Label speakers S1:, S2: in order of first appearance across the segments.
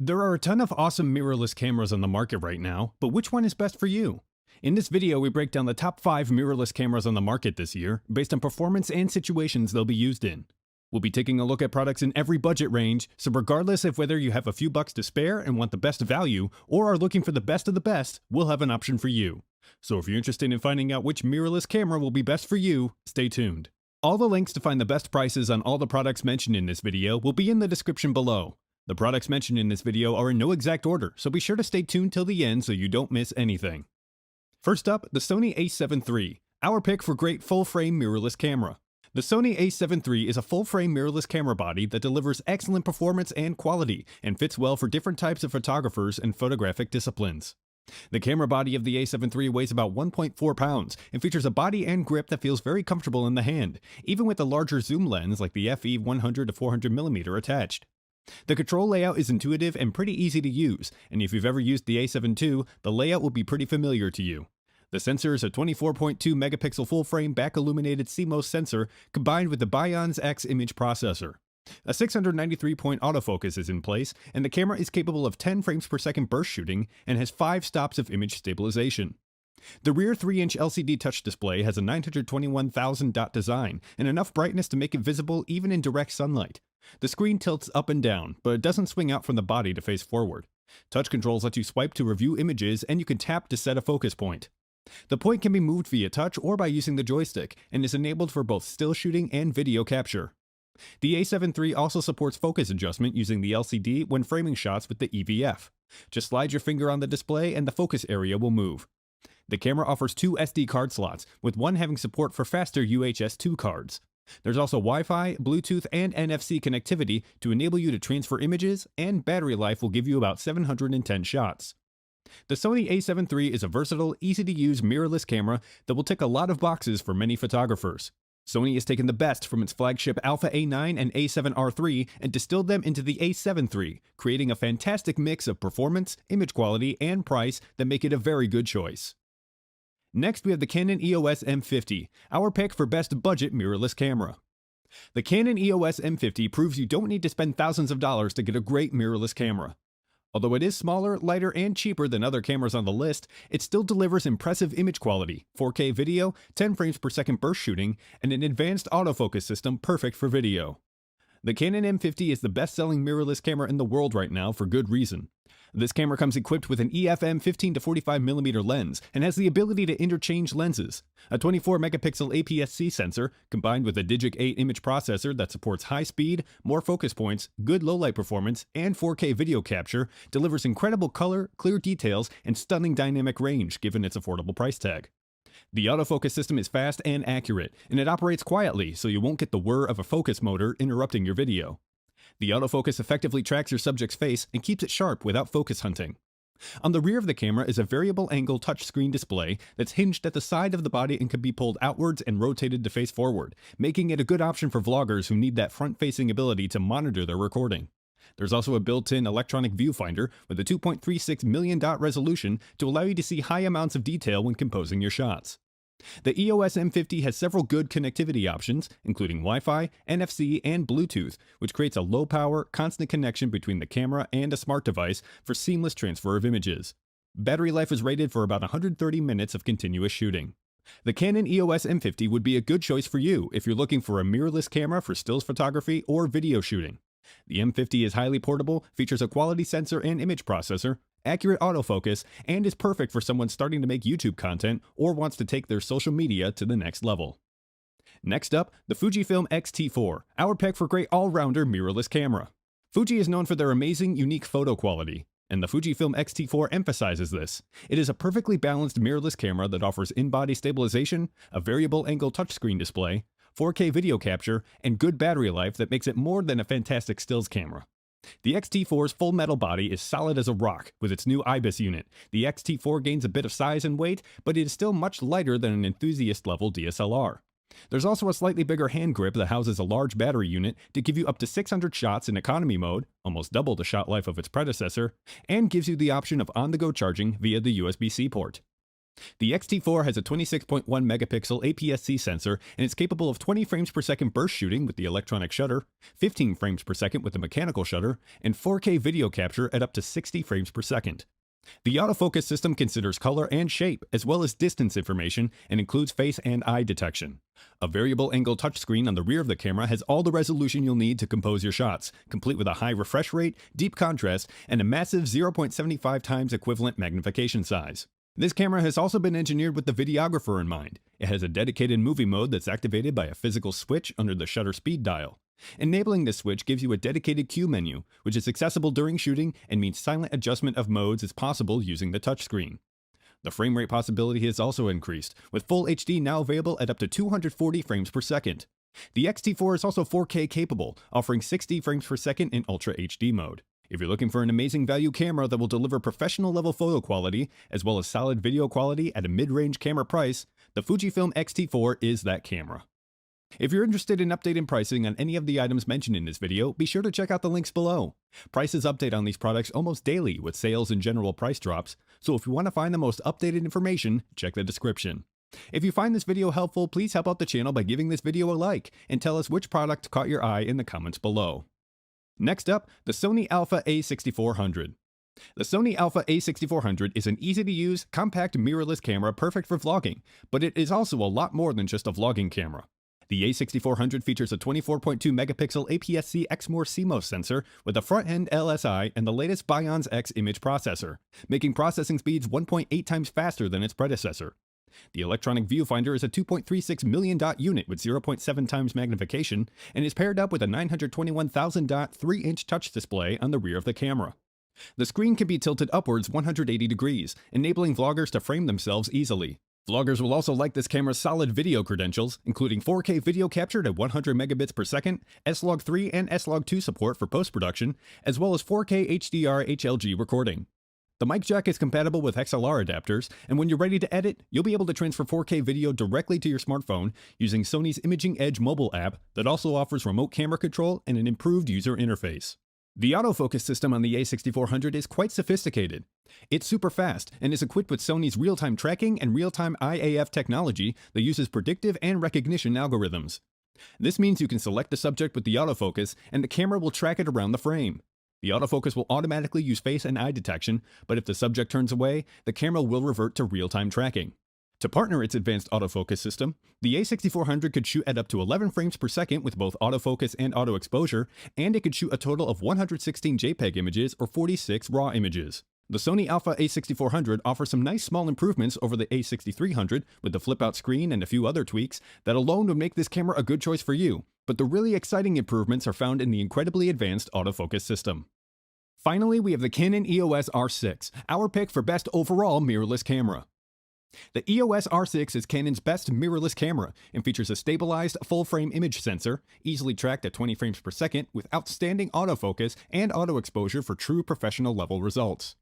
S1: There are a ton of awesome mirrorless cameras on the market right now, but which one is best for you? In this video, we break down the top 5 mirrorless cameras on the market this year, based on performance and situations they'll be used in. We'll be taking a look at products in every budget range, so regardless of whether you have a few bucks to spare and want the best value, or are looking for the best of the best, we'll have an option for you. So if you're interested in finding out which mirrorless camera will be best for you, stay tuned. All the links to find the best prices on all the products mentioned in this video will be in the description below. The products mentioned in this video are in no exact order, so be sure to stay tuned till the end so you don't miss anything. First up, the Sony a7 III, our pick for great full-frame mirrorless camera. The Sony a7 III is a full-frame mirrorless camera body that delivers excellent performance and quality, and fits well for different types of photographers and photographic disciplines. The camera body of the a7 III weighs about 1.4 pounds, and features a body and grip that feels very comfortable in the hand, even with a larger zoom lens like the FE 100-400mm attached. The control layout is intuitive and pretty easy to use, and if you've ever used the a7 II, the layout will be pretty familiar to you. The sensor is a 24.2 megapixel full-frame back-illuminated CMOS sensor combined with the Bionz X image processor. A 693-point autofocus is in place, and the camera is capable of 10 frames per second burst shooting and has 5 stops of image stabilization. The rear 3-inch LCD touch display has a 921,000 dot design and enough brightness to make it visible even in direct sunlight. The screen tilts up and down, but it doesn't swing out from the body to face forward. Touch controls let you swipe to review images, and you can tap to set a focus point. The point can be moved via touch or by using the joystick, and is enabled for both still shooting and video capture. The a7 III also supports focus adjustment using the LCD when framing shots with the EVF. Just slide your finger on the display and the focus area will move. The camera offers 2 SD card slots, with one having support for faster UHS 2 cards. There's also Wi-Fi, Bluetooth, and NFC connectivity to enable you to transfer images, and battery life will give you about 710 shots. The Sony a7 III is a versatile, easy-to-use mirrorless camera that will tick a lot of boxes for many photographers. Sony has taken the best from its flagship Alpha A9 and A7R III and distilled them into the a7 III, creating a fantastic mix of performance, image quality, and price that make it a very good choice. Next, we have the Canon EOS M50, our pick for best budget mirrorless camera. The Canon EOS M50 proves you don't need to spend thousands of dollars to get a great mirrorless camera. Although it is smaller, lighter, and cheaper than other cameras on the list, it still delivers impressive image quality, 4K video, 10 frames per second burst shooting, and an advanced autofocus system perfect for video. The Canon M50 is the best-selling mirrorless camera in the world right now for good reason. This camera comes equipped with an EFM 15-45mm lens and has the ability to interchange lenses. A 24 megapixel APS-C sensor, combined with a Digic 8 image processor that supports high speed, more focus points, good low-light performance, and 4K video capture, delivers incredible color, clear details, and stunning dynamic range given its affordable price tag. The autofocus system is fast and accurate, and it operates quietly so you won't get the whir of a focus motor interrupting your video. The autofocus effectively tracks your subject's face and keeps it sharp without focus hunting. On the rear of the camera is a variable angle touchscreen display that's hinged at the side of the body and can be pulled outwards and rotated to face forward, making it a good option for vloggers who need that front-facing ability to monitor their recording. There's also a built-in electronic viewfinder with a 2.36 million dot resolution to allow you to see high amounts of detail when composing your shots. The EOS M50 has several good connectivity options, including Wi-Fi, NFC, and Bluetooth, which creates a low-power, constant connection between the camera and a smart device for seamless transfer of images. Battery life is rated for about 130 minutes of continuous shooting. The Canon EOS M50 would be a good choice for you if you're looking for a mirrorless camera for stills photography or video shooting. The M50 is highly portable, features a quality sensor and image processor, accurate autofocus, and is perfect for someone starting to make YouTube content or wants to take their social media to the next level. Next up, the Fujifilm X-T4, our pick for great all-rounder mirrorless camera. Fuji is known for their amazing, unique photo quality, and the Fujifilm X-T4 emphasizes this. It is a perfectly balanced mirrorless camera that offers in-body stabilization, a variable angle touchscreen display, 4K video capture, and good battery life that makes it more than a fantastic stills camera. The X-T4's full metal body is solid as a rock. With its new IBIS unit, the X-T4 gains a bit of size and weight, but it is still much lighter than an enthusiast-level DSLR. There's also a slightly bigger hand grip that houses a large battery unit to give you up to 600 shots in economy mode, almost double the shot life of its predecessor, and gives you the option of on-the-go charging via the USB-C port. The X-T4 has a 26.1 megapixel APS-C sensor and is capable of 20 frames per second burst shooting with the electronic shutter, 15 frames per second with the mechanical shutter, and 4K video capture at up to 60 frames per second. The autofocus system considers color and shape, as well as distance information, and includes face and eye detection. A variable angle touchscreen on the rear of the camera has all the resolution you'll need to compose your shots, complete with a high refresh rate, deep contrast, and a massive 0.75 times equivalent magnification size. This camera has also been engineered with the videographer in mind. It has a dedicated movie mode that's activated by a physical switch under the shutter speed dial. Enabling this switch gives you a dedicated cue menu, which is accessible during shooting and means silent adjustment of modes is possible using the touchscreen. The frame rate possibility has also increased, with Full HD now available at up to 240 frames per second. The X-T4 is also 4K capable, offering 60 frames per second in Ultra HD mode. If you're looking for an amazing value camera that will deliver professional level photo quality, as well as solid video quality at a mid-range camera price, the Fujifilm X-T4 is that camera. If you're interested in updated pricing on any of the items mentioned in this video, be sure to check out the links below. Prices update on these products almost daily with sales and general price drops, so if you want to find the most updated information, check the description. If you find this video helpful, please help out the channel by giving this video a like, and tell us which product caught your eye in the comments below. Next up, the Sony Alpha A6400. The Sony Alpha A6400 is an easy-to-use, compact mirrorless camera perfect for vlogging, but it is also a lot more than just a vlogging camera. The A6400 features a 24.2 megapixel APS-C Exmor CMOS sensor with a front-end LSI and the latest Bions X image processor, making processing speeds 1.8 times faster than its predecessor. The electronic viewfinder is a 2.36 million dot unit with 0.7 times magnification and is paired up with a 921,000 dot 3-inch touch display on the rear of the camera. The screen can be tilted upwards 180 degrees, enabling vloggers to frame themselves easily. Vloggers will also like this camera's solid video credentials, including 4K video captured at 100 megabits per second, S-Log 3 and S-Log 2 support for post-production, as well as 4K HDR HLG recording. The mic jack is compatible with XLR adapters, and when you're ready to edit, you'll be able to transfer 4K video directly to your smartphone using Sony's Imaging Edge mobile app that also offers remote camera control and an improved user interface. The autofocus system on the A6400 is quite sophisticated. It's super fast and is equipped with Sony's real-time tracking and real-time IAF technology that uses predictive and recognition algorithms. This means you can select the subject with the autofocus and the camera will track it around the frame. The autofocus will automatically use face and eye detection, but if the subject turns away, the camera will revert to real-time tracking. To partner its advanced autofocus system, the A6400 could shoot at up to 11 frames per second with both autofocus and auto exposure, and it could shoot a total of 116 JPEG images or 46 RAW images. The Sony Alpha A6400 offers some nice small improvements over the A6300 with the flip-out screen and a few other tweaks that alone would make this camera a good choice for you, but the really exciting improvements are found in the incredibly advanced autofocus system. Finally, we have the Canon EOS R6, our pick for best overall mirrorless camera. The EOS R6 is Canon's best mirrorless camera and features a stabilized full-frame image sensor, easily tracked at 20 frames per second with outstanding autofocus and auto exposure for true professional level results.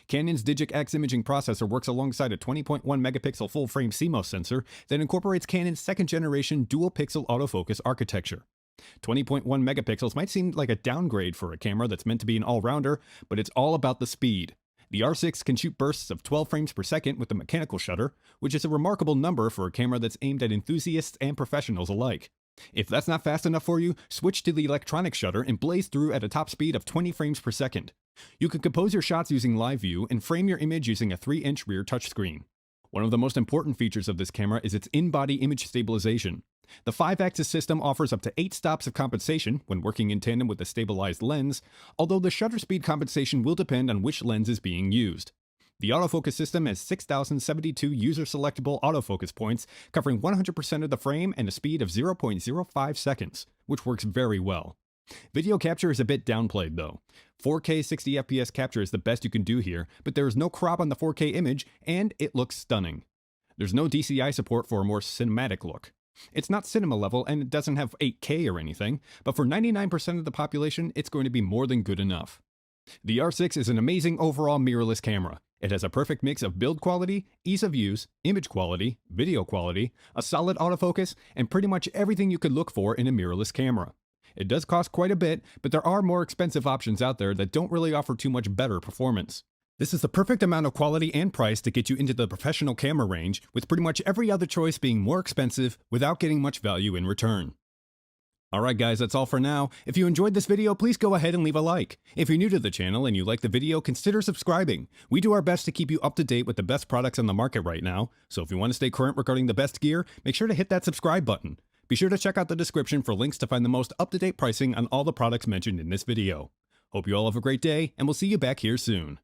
S1: Canon's Digic X imaging processor works alongside a 20.1 megapixel full-frame CMOS sensor that incorporates Canon's second-generation dual-pixel autofocus architecture. 20.1 megapixels might seem like a downgrade for a camera that's meant to be an all-rounder, but it's all about the speed. The R6 can shoot bursts of 12 frames per second with the mechanical shutter, which is a remarkable number for a camera that's aimed at enthusiasts and professionals alike. If that's not fast enough for you, switch to the electronic shutter and blaze through at a top speed of 20 frames per second. You can compose your shots using live view and frame your image using a 3-inch rear touchscreen. One of the most important features of this camera is its in-body image stabilization. The 5-axis system offers up to 8 stops of compensation when working in tandem with a stabilized lens, although the shutter speed compensation will depend on which lens is being used. The autofocus system has 6,072 user-selectable autofocus points, covering 100% of the frame and a speed of 0.05 seconds, which works very well. Video capture is a bit downplayed though. 4K 60 FPS capture is the best you can do here, but there is no crop on the 4K image, and it looks stunning. There's no DCI support for a more cinematic look. It's not cinema level and it doesn't have 8K or anything, but for 99% of the population, it's going to be more than good enough. The R6 is an amazing overall mirrorless camera. It has a perfect mix of build quality, ease of use, image quality, video quality, a solid autofocus, and pretty much everything you could look for in a mirrorless camera. It does cost quite a bit, but there are more expensive options out there that don't really offer too much better performance. This is the perfect amount of quality and price to get you into the professional camera range, with pretty much every other choice being more expensive without getting much value in return. Alright guys, that's all for now. If you enjoyed this video, please go ahead and leave a like. If you're new to the channel and you like the video, consider subscribing. We do our best to keep you up to date with the best products on the market right now, so if you want to stay current regarding the best gear, make sure to hit that subscribe button. Be sure to check out the description for links to find the most up-to-date pricing on all the products mentioned in this video. Hope you all have a great day, and we'll see you back here soon.